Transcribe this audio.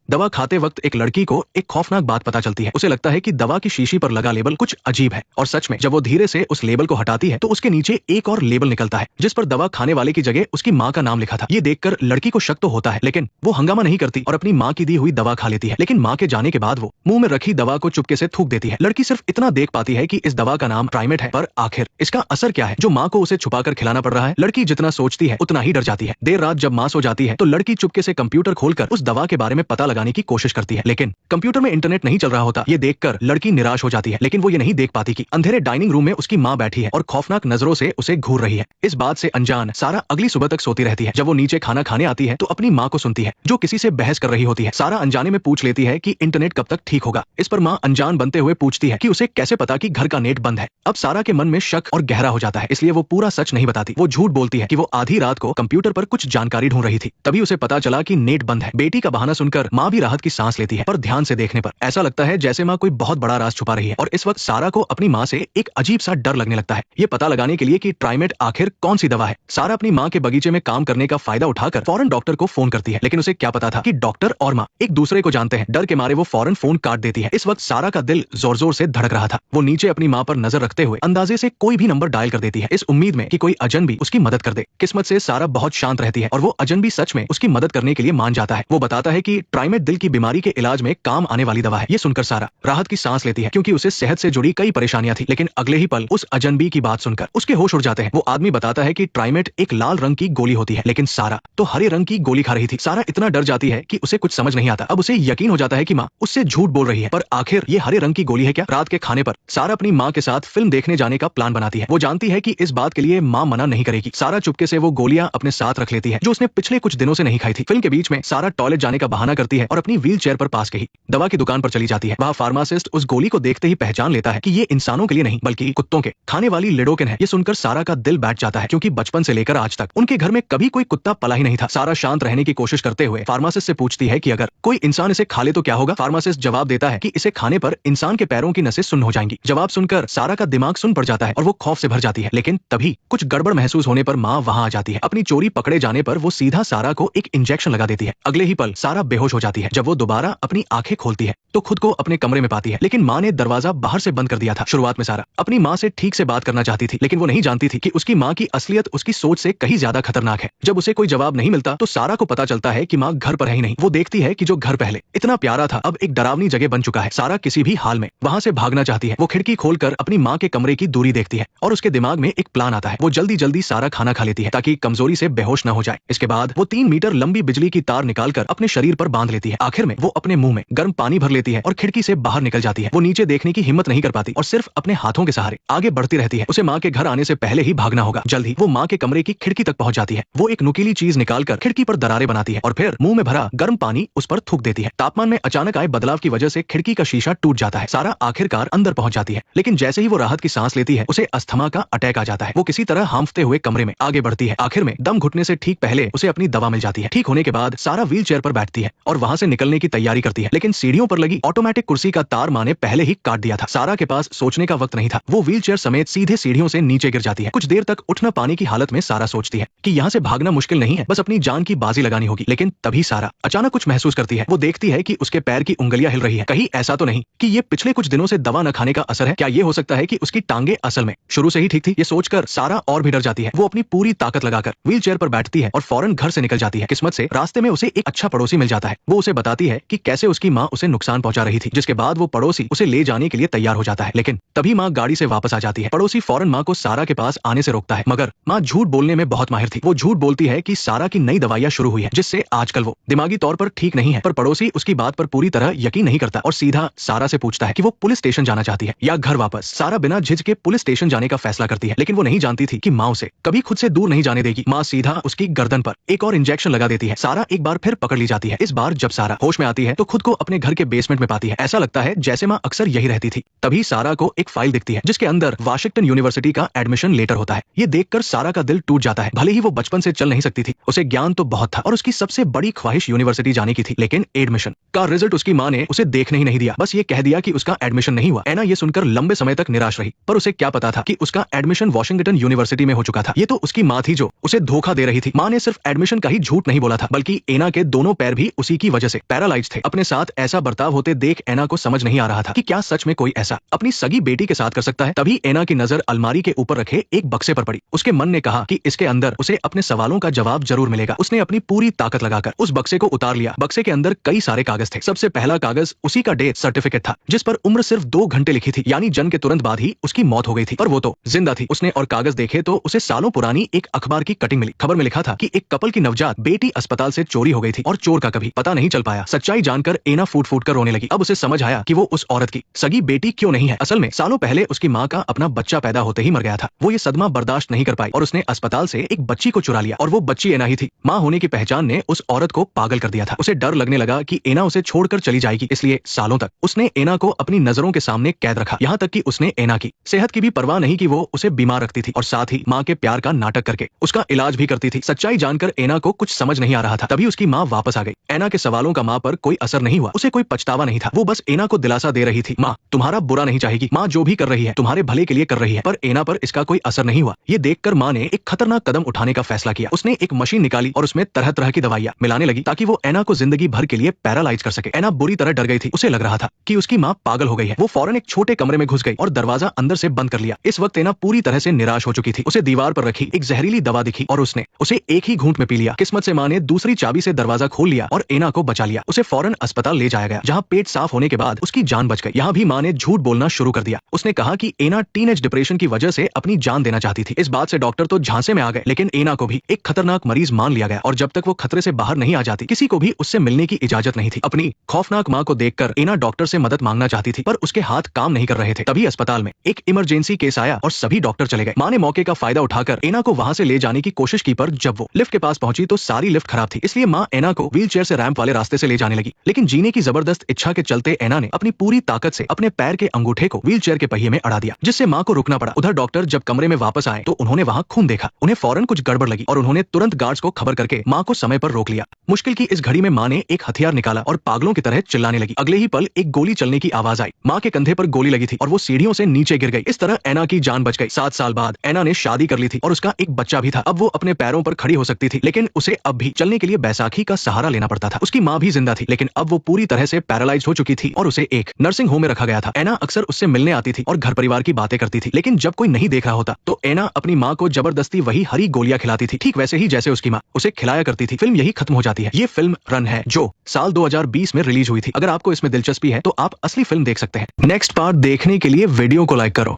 दवा खाते वक्त एक लड़की को एक खौफनाक बात पता चलती है। उसे लगता है कि दवा की शीशी पर लगा लेबल कुछ अजीब है, और सच में जब वो धीरे से उस लेबल को हटाती है तो उसके नीचे एक और लेबल निकलता है जिस पर दवा खाने वाले की जगह उसकी माँ का नाम लिखा था। ये देखकर लड़की को शक तो होता है, लेकिन वो हंगामा नहीं करती और अपनी माँ की दी हुई दवा खा लेती है। लेकिन माँ के जाने के बाद वो मुंह में रखी दवा को चुपके से थूक देती है। लड़की सिर्फ इतना देख पाती है कि इस दवा का नाम ट्राइमेट है, पर आखिर इसका असर क्या है जो माँ को उसे छुपाकर खिलाना पड़ रहा है। लड़की जितना सोचती है उतना ही डर जाती है। देर रात जब माँ सो जाती है तो लड़की चुपके से कंप्यूटर खोलकर उस दवा के बारे में पता लगाने की कोशिश करती है, लेकिन कंप्यूटर में इंटरनेट नहीं चल रहा होता। ये देखकर लड़की निराश हो जाती है, लेकिन वो ये नहीं देख पाती कि अंधेरे डाइनिंग रूम में उसकी माँ बैठी है और खौफनाक नजरों से उसे घूर रही है। इस बात से अनजान सारा अगली सुबह तक सोती रहती है। जब वो नीचे खाना खाने आती है तो अपनी माँ को सुनती है जो किसी से बहस कर रही होती है। सारा अनजाने में पूछ लेती है कि इंटरनेट कब तक ठीक होगा। इस पर माँ अनजान बनते हुए पूछती है कि उसे कैसे पता कि घर का नेट बंद है। अब सारा के मन में शक और गहरा हो जाता है, इसलिए वो पूरा सच नहीं बताती। वो झूठ बोलती है कि वो आधी रात को कंप्यूटर पर कुछ जानकारी ढूंढ रही थी, तभी उसे पता चला कि नेट बंद है। बेटी का बहाना सुनकर माँ भी राहत की सांस लेती है, पर ध्यान से देखने पर ऐसा लगता है जैसे माँ कोई बहुत बड़ा राज छुपा रही है। और इस वक्त सारा को अपनी माँ से एक अजीब सा डर लगने लगता है। ये पता लगाने के लिए कि ट्राइमेट आखिर कौन सी दवा है, सारा अपनी माँ के बगीचे में काम करने का फायदा उठाकर फौरन डॉक्टर को फोन करती है। लेकिन उसे क्या पता था कि डॉक्टर और माँ एक दूसरे को जानते हैं। डर के मारे वो फौरन फोन काट देती है। इस वक्त सारा का दिल जोर जोर से धड़क रहा था। वो नीचे अपनी माँ पर नजर रखते हुए अंदाजे से कोई भी नंबर डायल कर देती है, इस उम्मीद में कि कोई अजनबी उसकी मदद कर दे। किस्मत से सारा बहुत शांत रहती है और वो अजनबी सच में उसकी मदद करने के लिए मान जाता है। वो बताता है कि ट्राइमेट दिल की बीमारी के इलाज में काम आने वाली दवा है। ये सुनकर सारा राहत की सांस लेती है, क्योंकि उसे सेहत से जुड़ी कई परेशानियां थी। लेकिन अगले ही पल उस अजनबी की बात सुनकर उसके होश उड़ जाते हैं। वो आदमी बताता है कि ट्राइमेट एक लाल रंग की गोली होती है, लेकिन सारा तो हरे रंग की गोली खा रही थी। सारा इतना डर जाती है कि उसे कुछ समझ नहीं आता। अब उसे यकीन हो जाता है कि माँ उससे झूठ बोल रही है, पर आखिर ये हरे रंग की गोली है क्या? रात के खाने पर सारा अपनी माँ के साथ फिल्म देखने जाने का प्लान बनाती है। वो जानती है कि इस बात के लिए माँ मना नहीं करेगी। सारा चुपके से वो गोलियां अपने साथ रख लेती है जो उसने पिछले कुछ दिनों से नहीं खाई थी। फिल्म के बीच में सारा टॉयलेट जाने का बहाना करती है और अपनी व्हील चेयर पर पास के ही दवा की दुकान पर चली जाती है। वहाँ फार्मासिस्ट उस गोली को देखते ही पहचान लेता है कि ये इंसानों के लिए नहीं बल्कि कुत्तों के खाने वाली लिडोकेन है। ये सुनकर सारा का दिल बैठ जाता है, क्योंकि बचपन से लेकर आज तक उनके घर में कभी कोई कुत्ता पला ही नहीं था। सारा शांत रहने की कोशिश करते हुए फार्मासिस्ट से पूछती है कि अगर कोई इंसान इसे खा ले तो क्या होगा? फार्मासिस्ट जवाब देता है कि इसे खाने पर इंसान के पैरों की नसें सुन्न हो जाएंगी। जवाब सुनकर सारा का दिमाग सुन पड़ जाता है और वो खौफ से भर जाती है। लेकिन तभी कुछ गड़बड़ महसूस होने पर माँ वहाँ आ जाती है। अपनी चोरी पकड़े जाने पर वो सीधा सारा को एक इंजेक्शन लगा देती है। अगले ही पल सारा बेहोश हो जाती है। जब वो दोबारा अपनी आंखें खोलती है तो खुद को अपने कमरे में पाती है, लेकिन माँ ने दरवाजा बाहर से बंद कर दिया था। शुरुआत में सारा अपनी माँ से ठीक से बात करना चाहती थी, लेकिन वो नहीं जानती थी कि उसकी माँ की असलियत उसकी सोच से कहीं ज्यादा खतरनाक है। जब उसे कोई जवाब नहीं मिलता तो सारा को पता चलता है कि माँ घर पर है ही नहीं। वो देखती है कि जो घर पहले इतना प्यारा था अब एक डरावनी जगह बन चुका है। सारा किसी भी हाल में वहाँ से भागना चाहती है। वो खिड़की खोलकर अपनी माँ के कमरे की दूरी देखती है और उसके दिमाग में एक प्लान आता है। वो जल्दी जल्दी सारा खाना खा लेती है ताकि कमजोरी से बेहोश न हो जाए। इसके बाद वो 3 मीटर लंबी बिजली की तार निकालकर अपने शरीर पर बांध लेती है। आखिर में वो अपने मुंह में गर्म पानी भर लेती है और खिड़की से बाहर निकल जाती है। वो नीचे देखने की हिम्मत नहीं कर पाती और सिर्फ अपने हाथों के सहारे आगे बढ़ती रहती है। उसे माँ के घर आने से पहले ही भागना होगा। जल्द ही वो माँ के कमरे की खिड़की तक पहुंच जाती है। वो एक नुकीली चीज निकालकर खिड़की पर दरारें बनाती है और फिर मुंह में भरा गर्म पानी उस पर थूक देती है। तापमान में अचानक आए बदलाव की वजह से खिड़की का शीशा टूट जाता है। सारा आखिरकार अंदर पहुंच जाती है, लेकिन जैसे ही वो राहत की सांस लेती है उसे अस्थमा का अटैक आ जाता है। वो किसी तरह हांफते हुए कमरे में आगे बढ़ती है। आखिर में दम घुटने से ठीक पहले उसे अपनी दवा मिल जाती है। ठीक होने के बाद सारा व्हील चेयर पर बैठती है और वहां से निकलने की तैयारी करती है, लेकिन सीढ़ियों पर लगी ऑटोमेटिक कुर्सी का तार माँ ने पहले ही काट दिया था। सारा के पास सोचने का वक्त नहीं था। वो व्हील चेयर समेत सीधे सीढ़ियों से नीचे गिर जाती है। कुछ देर तक उठ न पाने की हालत में सारा सोचती है कि यहाँ से भागना मुश्किल नहीं है, बस अपनी जान की बाजी लगानी होगी। लेकिन तभी सारा अचानक कुछ महसूस करती है। वो देखती है कि उसके पैर की उंगलियां हिल रही है। कहीं ऐसा तो नहीं कि ये पिछले कुछ दिनों से दवा न खाने का असर है? क्या ये हो सकता है कि उसकी टांगे असल में शुरू से ही ठीक थी? ये सोचकर सारा और भी डर जाती है। वो अपनी पूरी ताकत लगाकर व्हील चेयर पर बैठती है और फौरन घर से निकल जाती है। किस्मत से रास्ते में उसे एक अच्छा पड़ोसी मिल जाता है। वो उसे बताती है कि कैसे उसकी माँ उसे नुकसान पहुंचा रही थी, जिसके बाद वो पड़ोसी उसे ले जाने के लिए तैयार हो जाता है। लेकिन तभी माँ गाड़ी से वापस आ जाती है। पड़ोसी फौरन माँ को सारा के पास आने से रोकता है, मगर माँ झूठ बोलने में बहुत माहिर थी। वो झूठ बोलती है कि सारा की नई दवाइयां शुरू हुई है, जिससे आजकल वो दिमागी तौर पर ठीक नहीं है। पर पड़ोसी उसकी बात पर पूरी तरह यकीन नहीं करता और सीधा सारा से पूछता है कि वो पुलिस स्टेशन जाना चाहती है या घर वापस। सारा बिना झिझके पुलिस स्टेशन जाने का फैसला करती है, लेकिन वो नहीं जानती थी कि माँ उसे कभी खुद से दूर नहीं जाने देगी। माँ सीधा उसकी गर्दन पर एक और इंजेक्शन लगा देती है। सारा एक बार फिर पकड़ ली जाती है। इस बार जब सारा होश में आती है तो खुद को अपने घर के बेसमेंट में पाती है। ऐसा लगता है जैसे माँ अक्सर यही रहती थी। तभी सारा को एक फाइल दिखती है जिसके अंदर वाशिंगटन यूनिवर्सिटी का एडमिशन लेटर होता है। ये देखकर सारा का दिल टूट जाता है। भले ही वो बचपन से चल नहीं सकती थी, उसे ज्ञान तो बहुत था और उसकी सबसे बड़ी ख्वाहिश यूनिवर्सिटी जाने की थी, लेकिन एडमिशन का रिजल्ट उसकी माँ ने उसे देखने ही नहीं दिया। बस ये कह दिया कि उसका एडमिशन नहीं हुआ। ऐना ये सुनकर लंबे समय तक निराश रही, पर उसे क्या पता था कि उसका एडमिशन वाशिंगटन यूनिवर्सिटी में हो चुका था। ये तो उसकी माँ थी जो उसे धोखा दे रही थी। माँ ने सिर्फ एडमिशन का ही झूठ नहीं बोला था, बल्कि ऐना के दोनों पैर भी उसी की वजह से पैरालाइज थे। अपने साथ ऐसा बर्ताव होते देख एना को समझ नहीं आ रहा था कि क्या सच में कोई ऐसा अपनी सगी बेटी के साथ कर सकता है। तभी एना की नजर अलमारी के ऊपर रखे एक बक्से पर पड़ी। उसके मन ने कहा कि इसके अंदर उसे अपने सवालों का जवाब जरूर मिलेगा। उसने अपनी पूरी ताकत लगाकर उस बक्से को उतार लिया। बक्से के अंदर कई सारे कागज थे। सबसे पहला कागज उसी का डेथ सर्टिफिकेट था, जिस पर उम्र सिर्फ 2 घंटे लिखी थी, यानी जन्म के तुरंत बाद ही उसकी मौत हो गई थी, पर वो तो जिंदा थी। उसने और कागज देखे तो उसे सालों पुरानी एक अखबार की कटिंग मिली। खबर में लिखा था कि एक कपल की नवजात बेटी अस्पताल से चोरी हो गई थी और चोर का कभी पता नहीं चल पाया। सच्चाई जानकर एना फूट फूट कर रोने लगी। अब उसे समझ आया कि वो उस औरत की सगी बेटी क्यों नहीं है। असल में सालों पहले उसकी माँ का अपना बच्चा पैदा होते ही मर गया था। वो ये सदमा बर्दाश्त नहीं कर पाई और उसने अस्पताल से एक बच्ची को चुरा लिया, और वो बच्ची एना ही थी। माँ होने की पहचान ने उस औरत को पागल कर दिया था। उसे डर लगने लगा कि एना उसे छोड़कर चली जाएगी, इसलिए सालों तक उसने एना को अपनी नजरों के सामने कैद रखा। यहाँ तक कि उसने एना की सेहत की भी परवाह नहीं की। वो उसे बीमार रखती थी और साथ ही माँ के प्यार का नाटक करके उसका इलाज भी करती थी। सच्चाई जानकर एना को कुछ समझ नहीं आ रहा था। तभी उसकी माँ वापस आ गई। एना के सवालों का माँ पर कोई असर नहीं हुआ। उसे कोई पछतावा नहीं था। वो बस एना को दिलासा दे रही थी, माँ तुम्हारा बुरा नहीं चाहेगी, माँ जो भी कर रही है तुम्हारे भले के लिए कर रही है। पर एना पर इसका कोई असर नहीं हुआ। ये देखकर माँ ने एक खतरनाक कदम उठाने का फैसला किया। उसने एक मशीन निकाली और उसमें तरह तरह की दवाइयाँ मिलाने लगी ताकि वो एना को जिंदगी भर के लिए पैरालाइज कर सके। एना बुरी तरह डर गई थी। उसे लग रहा था कि उसकी माँ पागल हो गई है। वो फौरन एक छोटे कमरे में घुस गई और दरवाजा अंदर से बंद कर लिया। इस वक्त एना पूरी तरह से निराश हो चुकी थी। उसे दीवार पर रखी एक जहरीली दवा दिखी और उसने उसे एक ही घूंट में पी लिया। किस्मत से माँ ने दूसरी चाबी से दरवाजा खोल लिया और एना को बचा लिया। उसे फौरन अस्पताल ले जाया गया, जहाँ पेट साफ होने के बाद उसकी जान बच गई। यहाँ भी माँ ने झूठ बोलना शुरू कर दिया। उसने कहा कि एना टीनेज डिप्रेशन की वजह से अपनी जान देना चाहती थी। इस बात से डॉक्टर तो झांसे में आ गए, लेकिन एना को भी एक खतरनाक मरीज मान लिया गया और जब तक वो खतरे से बाहर नहीं आ जाती किसी को भी उससे मिलने की इजाजत नहीं थी। अपनी खौफनाक माँ को देखकर एना डॉक्टर से मदद मांगना चाहती थी, पर उसके हाथ काम नहीं कर रहे थे। तभी अस्पताल में एक इमरजेंसी केस आया और सभी डॉक्टर चले गए। माँ ने मौके का फायदा उठाकर एना को वहाँ से ले जाने की कोशिश की, पर जब वो लिफ्ट के पास पहुंची तो सारी लिफ्ट खराब थी। इसलिए माँ एना को व्हीलचेयर से रैंप वाले रास्ते से ले जाने लगी, लेकिन जीने की जबरदस्त इच्छा के चलते एना ने अपनी पूरी ताकत से अपने पैर के अंगूठे को व्हीलचेयर के पहिए में अड़ा दिया, जिससे माँ को रुकना पड़ा। उधर डॉक्टर जब कमरे में वापस आए तो उन्होंने वहाँ खून देखा। उन्हें फौरन कुछ गड़बड़ लगी और उन्होंने तुरंत गार्ड्स को खबर करके माँ को समय पर रोक लिया। मुश्किल की इस घड़ी में माँ ने एक हथियार निकाला और पागलों की तरह चिल्लाने लगी। अगले ही पल एक गोली चलने की आवाज आई। माँ के कंधे पर गोली लगी थी और वो सीढ़ियों से नीचे गिर गई। इस तरह एना की जान बच गई। 7 साल बाद एना ने शादी कर ली थी और उसका एक बच्चा भी था। अब वो अपने पैरों पर खड़ी हो सकती थी, लेकिन उसे अब भी चलने के लिए बैसाखी का सहारा लेना पड़ता था। उसकी माँ भी जिंदा थी, लेकिन अब वो पूरी तरह से पैरालाइज हो चुकी थी और उसे एक नर्सिंग होम में रखा गया था। एना अक्सर उससे मिलने आती थी और घर परिवार की बातें करती थी, लेकिन जब कोई नहीं देख रहा होता तो एना अपनी माँ को जबरदस्ती वही हरी गोलियां खिलाती थी, ठीक वैसे ही जैसे उसकी माँ उसे खिलाया करती थी। फिल्म यही खत्म हो जाती है। ये फिल्म रन है, जो साल 2020 में रिलीज हुई थी। अगर आपको इसमें दिलचस्पी है तो आप असली फिल्म देख सकते हैं। नेक्स्ट पार्ट देखने के लिए वीडियो को लाइक करो।